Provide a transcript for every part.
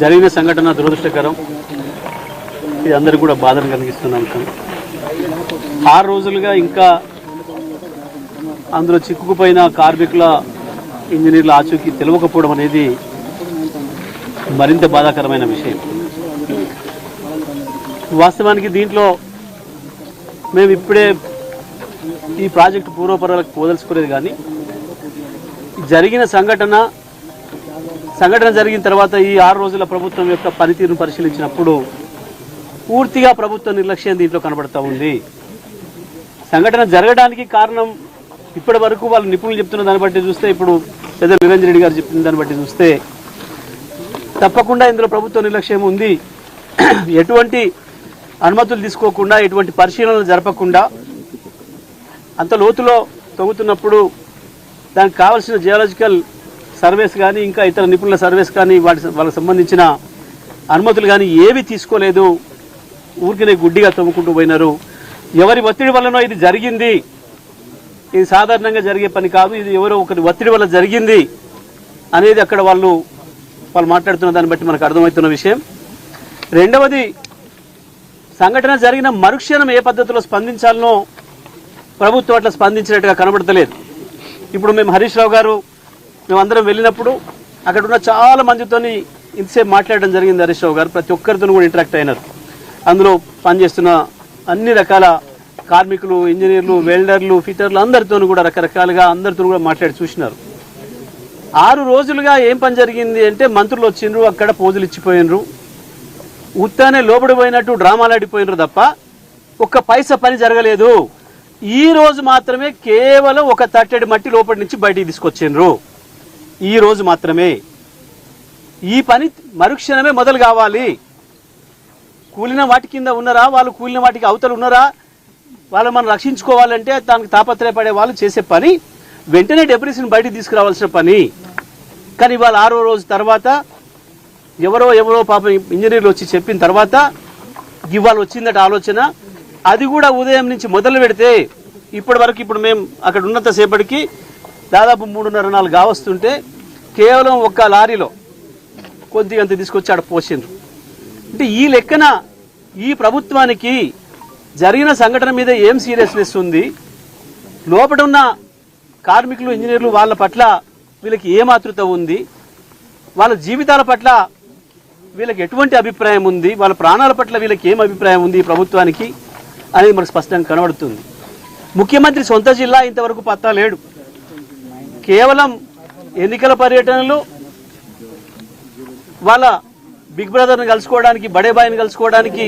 జరిగిన సంఘటన దురదృష్టకరం. ఇది అందరికీ కూడా బాధను కలిగిస్తున్న అంశం. 6 రోజులుగా ఇంకా అందులో చిక్కుకుపోయిన కార్మికుల ఇంజనీర్ల ఆచూకీ తెలియకపోవడం అనేది మరింత బాధాకరమైన విషయం. వాస్తవానికి దీంట్లో మేము ఇప్పుడే ఈ ప్రాజెక్టు పూర్వపరాలకు పోదలుచుకునేది, కానీ జరిగిన సంఘటన జరిగిన తర్వాత ఈ 6 రోజుల ప్రభుత్వం యొక్క పనితీరును పరిశీలించినప్పుడు పూర్తిగా ప్రభుత్వ నిర్లక్ష్యం దీంట్లో కనబడతా ఉంది. సంఘటన జరగడానికి కారణం ఇప్పటి వరకు వాళ్ళు నిపుణులు చెప్తున్న దాన్ని బట్టి చూస్తే, ఇప్పుడు పెద్ద నిరంజన్ రెడ్డి గారు చెప్పిన దాన్ని బట్టి చూస్తే తప్పకుండా ఇందులో ప్రభుత్వ నిర్లక్ష్యం ఉంది. ఎటువంటి అనుమతులు తీసుకోకుండా, ఎటువంటి పరిశీలనలు జరపకుండా అంత లోతులో తవ్వుతున్నప్పుడు దానికి కావాల్సిన జియాలజికల్ సర్వేస్ కానీ, ఇంకా ఇతర నిపుణుల సర్వేస్ కానీ, వాళ్ళకి సంబంధించిన అనుమతులు కానీ ఏవి తీసుకోలేదు. ఊరికినే గుడ్డిగా తవ్వుకుంటూ పోయినారు. ఎవరి ఒత్తిడి వల్లనో ఇది జరిగింది, ఇది సాధారణంగా జరిగే పని కాదు, ఇది ఎవరో ఒకరి ఒత్తిడి వల్ల జరిగింది అనేది అక్కడ వాళ్ళు మాట్లాడుతున్న దాన్ని బట్టి మనకు అర్థమవుతున్న విషయం. రెండవది, సంఘటన జరిగిన మరుక్షణం ఏ పద్ధతిలో స్పందించాలనో ప్రభుత్వం అట్లా స్పందించినట్టుగా కనబడతలేదు. ఇప్పుడు మేము హరీష్ రావు గారు మేమందరం వెళ్ళినప్పుడు అక్కడ ఉన్న చాలా మందితో ఇంతసేపు మాట్లాడడం జరిగింది. హరీష్ రావు గారు ప్రతి ఒక్కరితో కూడా ఇంటరాక్ట్ అయినారు. అందులో పనిచేస్తున్న అన్ని రకాల కార్మికులు, ఇంజనీర్లు, వెల్డర్లు, ఫిటర్లు అందరితో కూడా రకరకాలుగా అందరితో కూడా మాట్లాడి చూసినారు. 6 రోజులుగా ఏం పని జరిగింది అంటే, మంత్రులు వచ్చిండ్రు, అక్కడ పోజులు ఇచ్చిపోయినరు, ఉత్తానే లోబడిపోయినట్టు డ్రామాలాడిపోయినరు తప్ప ఒక్క పైసా పని జరగలేదు. ఈ రోజు మాత్రమే కేవలం ఒక తట్టెడి మట్టి లోపటి నుంచి బయటికి తీసుకొచ్చిండ్రు. ఈ రోజు మాత్రమే ఈ పని మరుక్షణమే మొదలు కావాలి. కూలిన వాటి కింద ఉన్నారా, వాళ్ళు కూలిన వాటికి అవతలు ఉన్నారా, వాళ్ళు మనం రక్షించుకోవాలంటే దానికి తాపత్రయపడే వాళ్ళు చేసే పని వెంటనే డెబ్రిస్ని బయటికి తీసుకురావాల్సిన పని. కానీ ఇవాళ 6వ రోజు తర్వాత ఎవరో పాపం ఇంజనీర్లు వచ్చి చెప్పిన తర్వాత ఇవాళ వచ్చిందట ఆలోచన. అది కూడా ఉదయం నుంచి మొదలు పెడితే ఇప్పటి వరకు, ఇప్పుడు మేము అక్కడ ఉన్నంత సేపటికి దాదాపు 3:30-4 కావస్తుంటే కేవలం ఒక్క లారీలో కొద్దిగా అంత తీసుకొచ్చి ఆడ పోసిండ్రు. అంటే ఈ లెక్కన ఈ ప్రభుత్వానికి జరిగిన సంఘటన మీద ఏం సీరియస్నెస్ ఉంది, లోపల ఉన్న కార్మికులు, ఇంజనీర్లు వాళ్ళ పట్ల వీళ్ళకి ఏం ఆతృత ఉంది, వాళ్ళ జీవితాల పట్ల వీళ్ళకి ఎటువంటి అభిప్రాయం ఉంది, వాళ్ళ ప్రాణాల పట్ల వీళ్ళకి ఏం అభిప్రాయం ఉంది ఈ ప్రభుత్వానికి అనేది మనకు స్పష్టంగా కనబడుతుంది. ముఖ్యమంత్రి సొంత జిల్లా ఇంతవరకు పత్తా లేడు. కేవలం ఎన్నికల పర్యటనలు, వాళ్ళ బిగ్ బ్రదర్ని కలుసుకోవడానికి, బడేబాయిని కలుసుకోవడానికి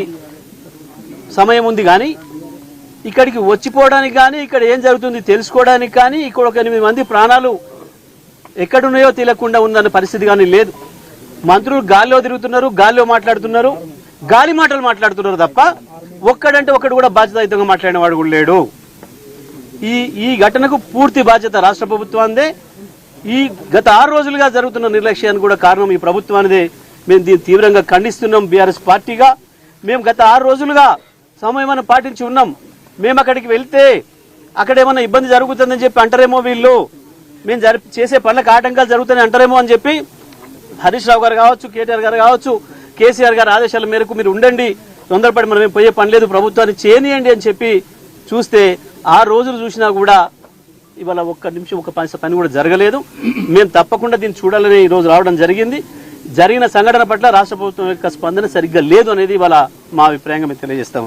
సమయం ఉంది, కానీ ఇక్కడికి వచ్చిపోవడానికి కానీ, ఇక్కడ ఏం జరుగుతుంది తెలుసుకోవడానికి కానీ, ఇక్కడ ఒక 8 మంది ప్రాణాలు ఎక్కడున్నాయో తెలియకుండా ఉందన్న పరిస్థితి కానీ లేదు. మంత్రులు గాల్లో తిరుగుతున్నారు, గాల్లో మాట్లాడుతున్నారు, గాలి మాటలు మాట్లాడుతున్నారు తప్ప ఒక్కడంటే ఒక్కడు కూడా బాధ్యతాయుతంగా మాట్లాడిన వాడు కూడా లేడు. ఈ ఘటనకు పూర్తి బాధ్యత రాష్ట్ర ప్రభుత్వానిదే. ఈ గత 6 రోజులుగా జరుగుతున్న నిర్లక్ష్యానికి కూడా కారణం ఈ ప్రభుత్వానిదే. మేము దీన్ని తీవ్రంగా ఖండిస్తున్నాం. బీఆర్ఎస్ పార్టీగా మేము గత 6 రోజులుగా సమయం పాటించి ఉన్నాం. మేము అక్కడికి వెళ్తే అక్కడ ఏమన్నా ఇబ్బంది జరుగుతుందని చెప్పి అంటారేమో, వీళ్ళు మేము చేసే పనులకు ఆటంకాలు జరుగుతాయని అంటారేమో అని చెప్పి హరీష్ రావు గారు కావచ్చు, కేటీఆర్ గారు కావచ్చు, కేసీఆర్ గారి ఆదేశాల మేరకు మీరు ఉండండి, తొందరపడి మనం పోయే పని లేదు, ప్రభుత్వాన్ని చేయనియండి అని చెప్పి చూస్తే 6 రోజులు చూసినా కూడా ఇవాళ ఒక్క నిమిషం ఒక పని కూడా జరగలేదు. మేము తప్పకుండా దీన్ని చూడాలని ఈరోజు రావడం జరిగింది. జరిగిన సంఘటన పట్ల రాష్ట్ర ప్రభుత్వం యొక్క స్పందన సరిగ్గా లేదు అనేది ఇవాళ మా అభిప్రాయంగా మేము తెలియజేస్తా ఉన్నాం.